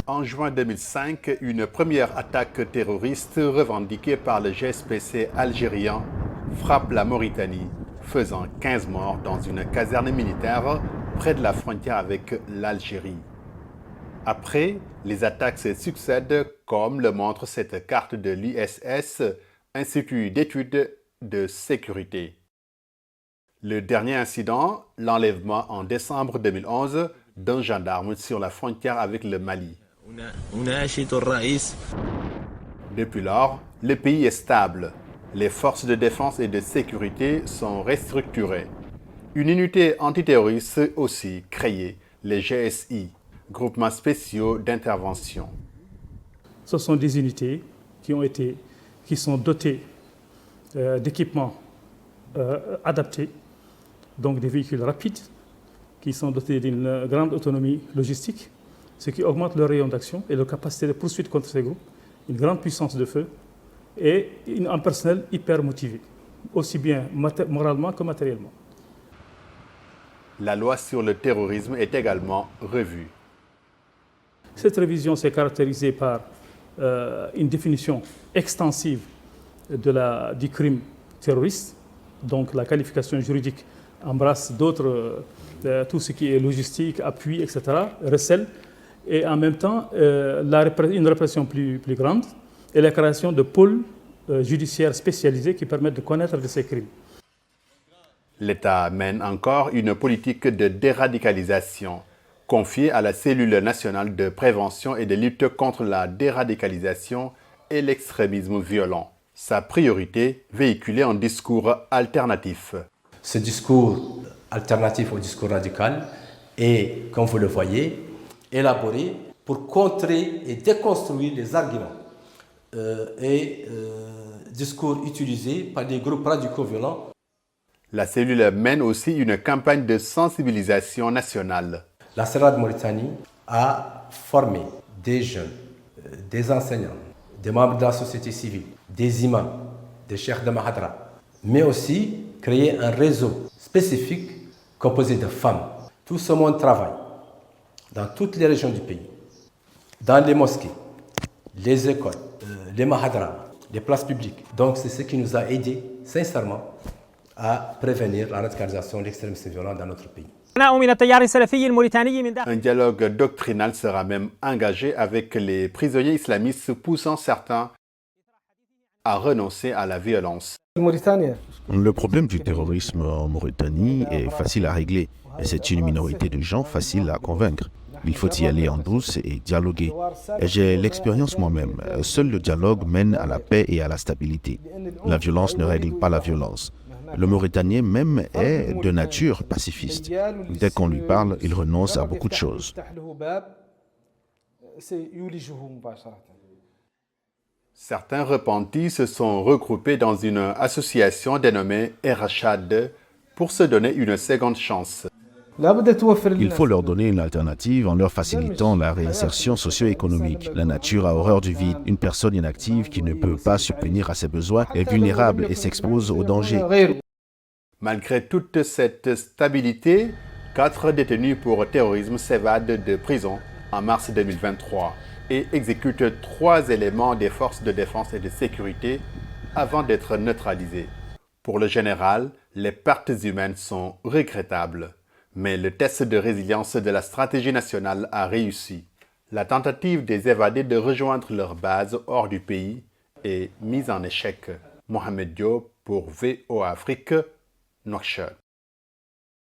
En juin 2005, une première attaque terroriste revendiquée par le GSPC algérien frappe la Mauritanie, faisant 15 morts dans une caserne militaire près de la frontière avec l'Algérie. Après, les attaques se succèdent comme le montre cette carte de l'ISS, Institut d'études de sécurité. Le dernier incident, l'enlèvement en décembre 2011 d'un gendarme sur la frontière avec le Mali. Depuis lors, le pays est stable. Les forces de défense et de sécurité sont restructurées. Une unité antiterroriste aussi créée, les GSI, groupements spéciaux d'intervention. Ce sont des unités qui sont dotées d'équipements adaptés, donc des véhicules rapides, qui sont dotés d'une grande autonomie logistique, ce qui augmente leur rayon d'action et leur capacité de poursuite contre ces groupes, une grande puissance de feu et un personnel hyper motivé, aussi bien moralement que matériellement. La loi sur le terrorisme est également revue. Cette révision s'est caractérisée par une définition extensive du crime terroriste, donc la qualification juridique embrasse tout ce qui est logistique, appui, etc., recèle, et en même temps une répression plus grande et la création de pôles judiciaires spécialisés qui permettent de connaître de ces crimes. L'État mène encore une politique de déradicalisation confiée à la cellule nationale de prévention et de lutte contre la déradicalisation et l'extrémisme violent. Sa priorité, véhiculer un discours alternatif. Ce discours alternatif au discours radical est, comme vous le voyez, élaboré pour contrer et déconstruire les arguments discours utilisés par des groupes radicaux violents. La cellule mène aussi une campagne de sensibilisation nationale. La CERAD Mauritanie a formé des jeunes, des enseignants, des membres de la société civile, des imams, des cheikhs de Mahadra, mais aussi créé un réseau spécifique composé de femmes. Tout ce monde travaille dans toutes les régions du pays, dans les mosquées, les écoles, les mahadras, les places publiques. Donc c'est ce qui nous a aidés, sincèrement, à prévenir la radicalisation de l'extrémisme violent dans notre pays. Un dialogue doctrinal sera même engagé avec les prisonniers islamistes, poussant certains à renoncer à la violence. Le problème du terrorisme en Mauritanie est facile à régler et c'est une minorité de gens facile à convaincre. Il faut y aller en douce et dialoguer. Et j'ai l'expérience moi-même. Seul le dialogue mène à la paix et à la stabilité. La violence ne règle pas la violence. Le Mauritanien même est de nature pacifiste. Dès qu'on lui parle, il renonce à beaucoup de choses. Certains repentis se sont regroupés dans une association dénommée Erachad pour se donner une seconde chance. Il faut leur donner une alternative en leur facilitant la réinsertion socio-économique. La nature a horreur du vide. Une personne inactive qui ne peut pas subvenir à ses besoins est vulnérable et s'expose au danger. Malgré toute cette stabilité, 4 détenus pour terrorisme s'évadent de prison en mars 2023 et exécutent 3 éléments des forces de défense et de sécurité avant d'être neutralisés. Pour le général, les pertes humaines sont regrettables. Mais le test de résilience de la stratégie nationale a réussi. La tentative des évadés de rejoindre leur base hors du pays est mise en échec. Mohamed Diop pour VOA Afrique, Nouakchott.